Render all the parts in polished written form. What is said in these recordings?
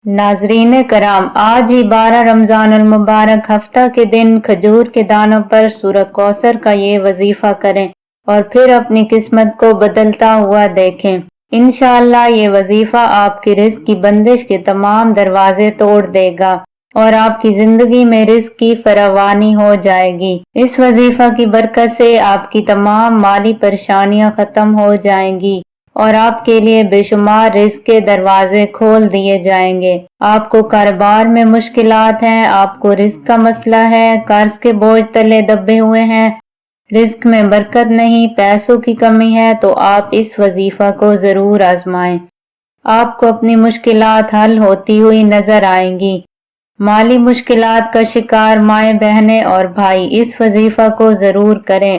ناظرین کرام، آج ہی 12 رمضان المبارک ہفتہ کے دن کھجور کے دانوں پر سورہ کوثر کا یہ وظیفہ کریں اور پھر اپنی قسمت کو بدلتا ہوا دیکھیں۔ انشاءاللہ یہ وظیفہ آپ کی رزق کی بندش کے تمام دروازے توڑ دے گا اور آپ کی زندگی میں رزق کی فراوانی ہو جائے گی۔ اس وظیفہ کی برکت سے آپ کی تمام مالی پریشانیاں ختم ہو جائیں گی اور آپ کے لیے بے شمار رزق کے دروازے کھول دیے جائیں گے۔ آپ کو کاروبار میں مشکلات ہیں، آپ کو رزق کا مسئلہ ہے، قرض کے بوجھ تلے دبے ہوئے ہیں، رزق میں برکت نہیں، پیسوں کی کمی ہے، تو آپ اس وظیفہ کو ضرور آزمائیں۔ آپ کو اپنی مشکلات حل ہوتی ہوئی نظر آئیں گی۔ مالی مشکلات کا شکار مائیں بہنیں اور بھائی اس وظیفہ کو ضرور کریں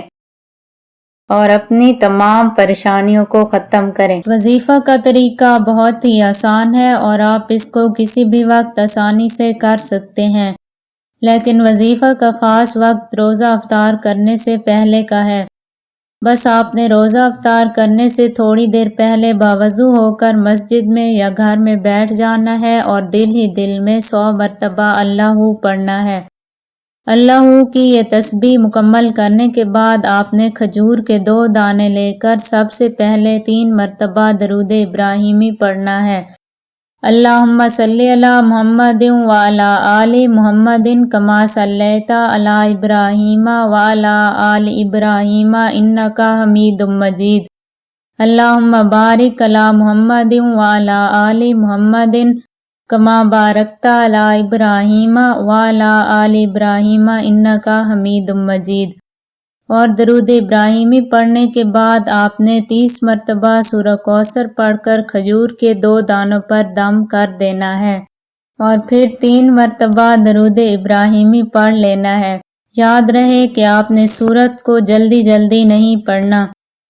اور اپنی تمام پریشانیوں کو ختم کریں۔ وظیفہ کا طریقہ بہت ہی آسان ہے اور آپ اس کو کسی بھی وقت آسانی سے کر سکتے ہیں، لیکن وظیفہ کا خاص وقت روزہ افطار کرنے سے پہلے کا ہے۔ بس آپ نے روزہ افطار کرنے سے تھوڑی دیر پہلے باوضو ہو کر مسجد میں یا گھر میں بیٹھ جانا ہے اور دل ہی دل میں 100 مرتبہ اللہ پڑھنا ہے۔ اللہ کی یہ تسبیح مکمل کرنے کے بعد آپ نے کھجور کے 2 دانے لے کر سب سے پہلے 3 مرتبہ درود ابراہیمی پڑھنا ہے۔ اللہم صلی علی محمد وعلی آل محمد کما صلیت علی ابراہیم وعلی آل ابراہیم انک حمید مجید۔ اللہم بارک علی محمد وعلی آل محمد کما بارکت علی ابراہیم وعلی آل ابراہیم انک حمید مجید۔ اور درود ابراہیمی پڑھنے کے بعد آپ نے 30 مرتبہ سورہ کوثر پڑھ کر کھجور کے 2 دانوں پر دم کر دینا ہے اور پھر 3 مرتبہ درود ابراہیمی پڑھ لینا ہے۔ یاد رہے کہ آپ نے سورت کو جلدی جلدی نہیں پڑھنا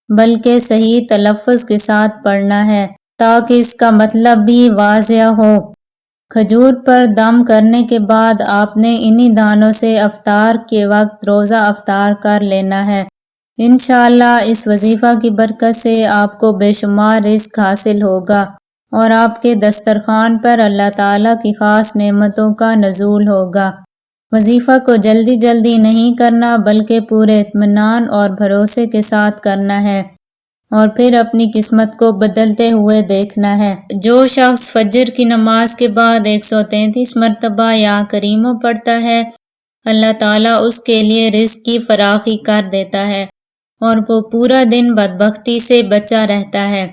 بلکہ صحیح تلفظ کے ساتھ پڑھنا ہے تاکہ اس کا مطلب بھی واضح ہو۔ کھجور پر دم کرنے کے بعد آپ نے انہی دانوں سے افطار کے وقت روزہ افطار کر لینا ہے۔ انشاءاللہ اس وظیفہ کی برکت سے آپ کو بے شمار رزق حاصل ہوگا اور آپ کے دسترخوان پر اللہ تعالیٰ کی خاص نعمتوں کا نزول ہوگا۔ وظیفہ کو جلدی جلدی نہیں کرنا بلکہ پورے اطمینان اور بھروسے کے ساتھ کرنا ہے اور پھر اپنی قسمت کو بدلتے ہوئے دیکھنا ہے۔ جو شخص فجر کی نماز کے بعد 133 مرتبہ یا کریمہ پڑھتا ہے، اللہ تعالیٰ اس کے لیے رزق کی فراخی کر دیتا ہے اور وہ پورا دن بدبختی سے بچا رہتا ہے۔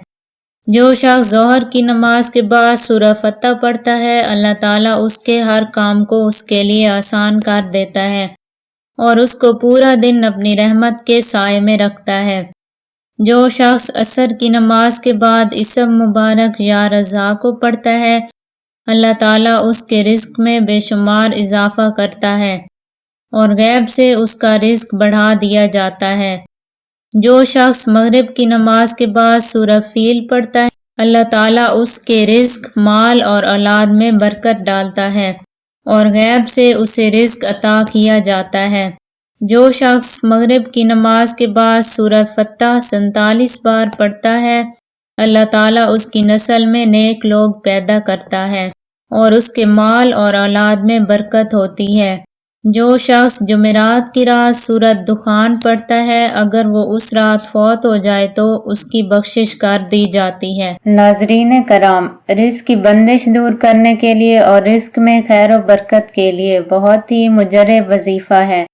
جو شخص ظہر کی نماز کے بعد سورہ فتح پڑھتا ہے، اللہ تعالیٰ اس کے ہر کام کو اس کے لیے آسان کر دیتا ہے اور اس کو پورا دن اپنی رحمت کے سائے میں رکھتا ہے۔ جو شخص عصر کی نماز کے بعد اسم مبارک یا رزاق کو پڑھتا ہے، اللہ تعالیٰ اس کے رزق میں بے شمار اضافہ کرتا ہے اور غیب سے اس کا رزق بڑھا دیا جاتا ہے۔ جو شخص مغرب کی نماز کے بعد سورہ فیل پڑھتا ہے، اللہ تعالیٰ اس کے رزق، مال اور اولاد میں برکت ڈالتا ہے اور غیب سے اسے رزق عطا کیا جاتا ہے۔ جو شخص مغرب کی نماز کے بعد سورہ فتح 47 بار پڑھتا ہے، اللہ تعالیٰ اس کی نسل میں نیک لوگ پیدا کرتا ہے اور اس کے مال اور اولاد میں برکت ہوتی ہے۔ جو شخص جمعرات کی رات سورۃ دخان پڑھتا ہے، اگر وہ اس رات فوت ہو جائے تو اس کی بخشش کر دی جاتی ہے۔ ناظرین کرام، رزق کی بندش دور کرنے کے لیے اور رزق میں خیر و برکت کے لیے بہت ہی مجرب وظیفہ ہے۔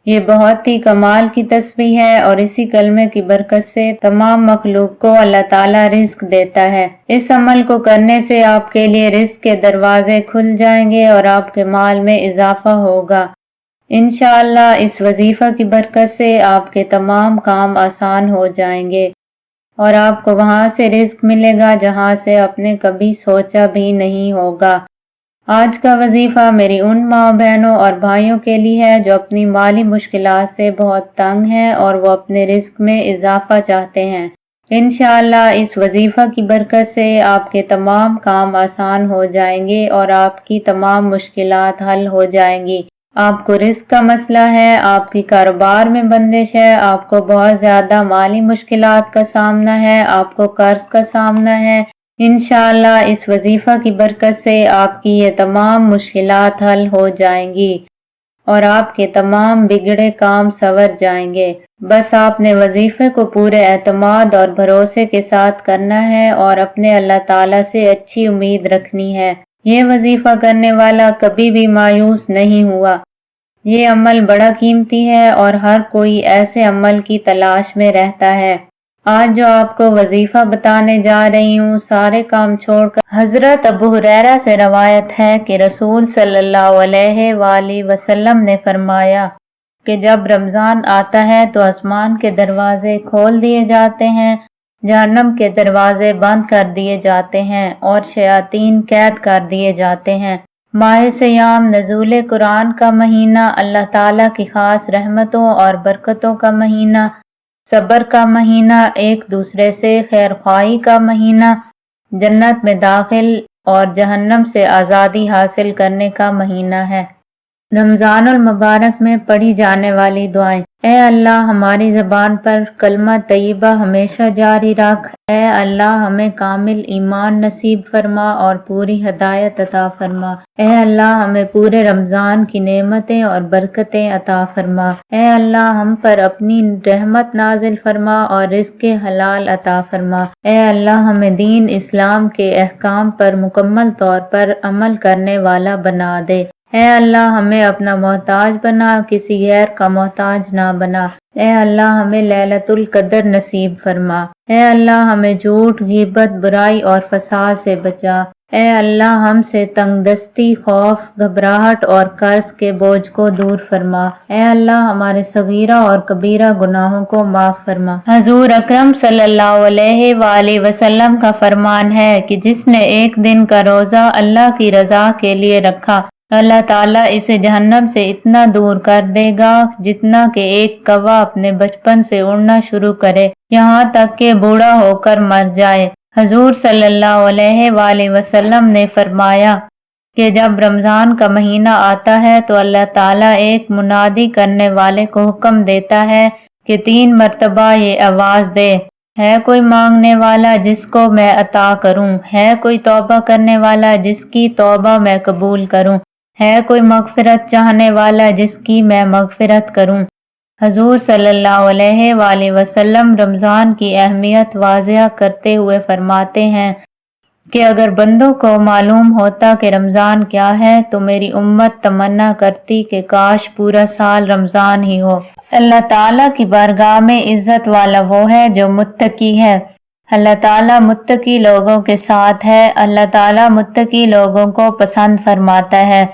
یہ بہت ہی کمال کی تسبیح ہے اور اسی کلمے کی برکت سے تمام مخلوق کو اللہ تعالیٰ رزق دیتا ہے۔ اس عمل کو کرنے سے آپ کے لیے رزق کے دروازے کھل جائیں گے اور آپ کے مال میں اضافہ ہوگا۔ انشاءاللہ اس وظیفہ کی برکت سے آپ کے تمام کام آسان ہو جائیں گے اور آپ کو وہاں سے رزق ملے گا جہاں سے آپ نے کبھی سوچا بھی نہیں ہوگا۔ آج کا وظیفہ میری ان ماں بہنوں اور بھائیوں کے لیے ہے جو اپنی مالی مشکلات سے بہت تنگ ہیں اور وہ اپنے رزق میں اضافہ چاہتے ہیں۔ انشاءاللہ اس وظیفہ کی برکت سے آپ کے تمام کام آسان ہو جائیں گے اور آپ کی تمام مشکلات حل ہو جائیں گی۔ آپ کو رزق کا مسئلہ ہے، آپ کی کاروبار میں بندش ہے، آپ کو بہت زیادہ مالی مشکلات کا سامنا ہے، آپ کو قرض کا سامنا ہے، انشاءاللہ اس وظیفہ کی برکت سے آپ کی یہ تمام مشکلات حل ہو جائیں گی اور آپ کے تمام بگڑے کام سنور جائیں گے۔ بس آپ نے وظیفے کو پورے اعتماد اور بھروسے کے ساتھ کرنا ہے اور اپنے اللہ تعالیٰ سے اچھی امید رکھنی ہے۔ یہ وظیفہ کرنے والا کبھی بھی مایوس نہیں ہوا۔ یہ عمل بڑا قیمتی ہے اور ہر کوئی ایسے عمل کی تلاش میں رہتا ہے۔ آج جو آپ کو وظیفہ بتانے جا رہی ہوں، سارے کام چھوڑ کر حضرت ابو ہریرہ سے روایت ہے کہ رسول صلی اللہ علیہ وآلہ وسلم نے فرمایا کہ جب رمضان آتا ہے تو آسمان کے دروازے کھول دیے جاتے ہیں، جہنم کے دروازے بند کر دیے جاتے ہیں اور شیاطین قید کر دیے جاتے ہیں۔ ماہ صیام نزول قرآن کا مہینہ، اللہ تعالیٰ کی خاص رحمتوں اور برکتوں کا مہینہ، صبر کا مہینہ، ایک دوسرے سے خیرخواہی کا مہینہ، جنت میں داخل اور جہنم سے آزادی حاصل کرنے کا مہینہ ہے۔ رمضان المبارک میں پڑھی جانے والی دعائیں: اے اللہ ہماری زبان پر کلمہ طیبہ ہمیشہ جاری رکھ۔ اے اللہ ہمیں کامل ایمان نصیب فرما اور پوری ہدایت عطا فرما۔ اے اللہ ہمیں پورے رمضان کی نعمتیں اور برکتیں عطا فرما۔ اے اللہ ہم پر اپنی رحمت نازل فرما اور رزق حلال عطا فرما۔ اے اللہ ہمیں دین اسلام کے احکام پر مکمل طور پر عمل کرنے والا بنا دے۔ اے اللہ ہمیں اپنا محتاج بنا، کسی غیر کا محتاج نہ بنا۔ اے اللہ ہمیں لیلۃ القدر نصیب فرما۔ اے اللہ ہمیں جھوٹ، غیبت، برائی اور فساد سے بچا۔ اے اللہ ہم سے تنگ دستی، خوف، گھبراہٹ اور قرض کے بوجھ کو دور فرما۔ اے اللہ ہمارے صغیرہ اور کبیرہ گناہوں کو معاف فرما۔ حضور اکرم صلی اللہ علیہ وآلہ وسلم کا فرمان ہے کہ جس نے ایک دن کا روزہ اللہ کی رضا کے لیے رکھا، اللہ تعالیٰ اسے جہنم سے اتنا دور کر دے گا جتنا کہ ایک کوا اپنے بچپن سے اڑنا شروع کرے یہاں تک کہ بوڑھا ہو کر مر جائے۔ حضور صلی اللہ علیہ وآلہ وسلم نے فرمایا کہ جب رمضان کا مہینہ آتا ہے تو اللہ تعالیٰ ایک منادی کرنے والے کو حکم دیتا ہے کہ 3 مرتبہ یہ آواز دے: ہے کوئی مانگنے والا جس کو میں عطا کروں؟ ہے کوئی توبہ کرنے والا جس کی توبہ میں قبول کروں؟ ہے کوئی مغفرت چاہنے والا جس کی میں مغفرت کروں؟ حضور صلی اللہ علیہ وآلہ وسلم رمضان کی اہمیت واضح کرتے ہوئے فرماتے ہیں کہ اگر بندوں کو معلوم ہوتا کہ رمضان کیا ہے تو میری امت تمنا کرتی کہ کاش پورا سال رمضان ہی ہو۔ اللہ تعالیٰ کی بارگاہ میں عزت والا وہ ہے جو متقی ہے۔ اللہ تعالیٰ متقی لوگوں کے ساتھ ہے۔ اللہ تعالیٰ متقی لوگوں کو پسند فرماتا ہے۔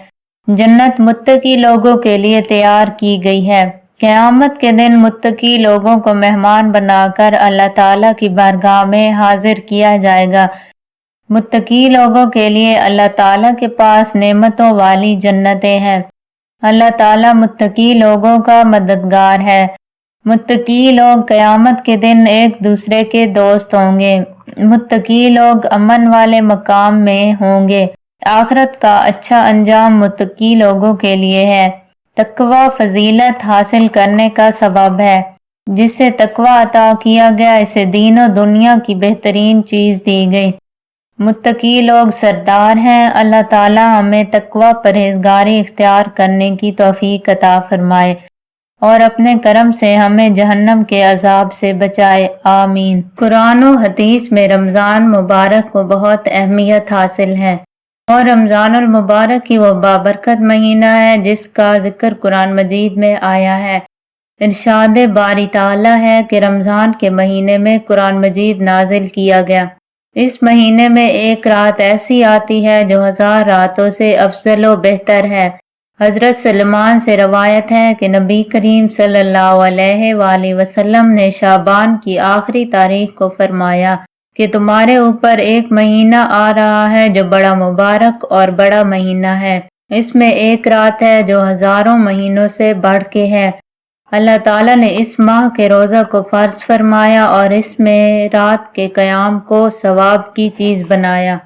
جنت متقی لوگوں کے لیے تیار کی گئی ہے۔ قیامت کے دن متقی لوگوں کو مہمان بنا کر اللہ تعالیٰ کی بارگاہ میں حاضر کیا جائے گا۔ متقی لوگوں کے لیے اللہ تعالیٰ کے پاس نعمتوں والی جنتیں ہیں۔ اللہ تعالیٰ متقی لوگوں کا مددگار ہے۔ متقی لوگ قیامت کے دن ایک دوسرے کے دوست ہوں گے۔ متقی لوگ امن والے مقام میں ہوں گے۔ آخرت کا اچھا انجام متقی لوگوں کے لیے ہے۔ تقوی فضیلت حاصل کرنے کا سبب ہے۔ جسے تقوی عطا کیا گیا اسے دین و دنیا کی بہترین چیز دی گئی۔ متقی لوگ سردار ہیں۔ اللہ تعالی ہمیں تقوی پرہیزگاری اختیار کرنے کی توفیق عطا فرمائے اور اپنے کرم سے ہمیں جہنم کے عذاب سے بچائے، آمین۔ قرآن و حدیث میں رمضان مبارک کو بہت اہمیت حاصل ہے اور رمضان المبارک ہی وہ بابرکت مہینہ ہے جس کا ذکر قرآن مجید میں آیا ہے۔ ارشاد باری تعالی ہے کہ رمضان کے مہینے میں قرآن مجید نازل کیا گیا۔ اس مہینے میں ایک رات ایسی آتی ہے جو 1000 راتوں سے افضل و بہتر ہے۔ حضرت سلمان سے روایت ہے کہ نبی کریم صلی اللہ علیہ وآلہ وسلم نے شعبان کی آخری تاریخ کو فرمایا کہ تمہارے اوپر ایک مہینہ آ رہا ہے جو بڑا مبارک اور بڑا مہینہ ہے۔ اس میں ایک رات ہے جو ہزاروں مہینوں سے بڑھ کے ہے۔ اللہ تعالیٰ نے اس ماہ کے روزہ کو فرض فرمایا اور اس میں رات کے قیام کو ثواب کی چیز بنایا۔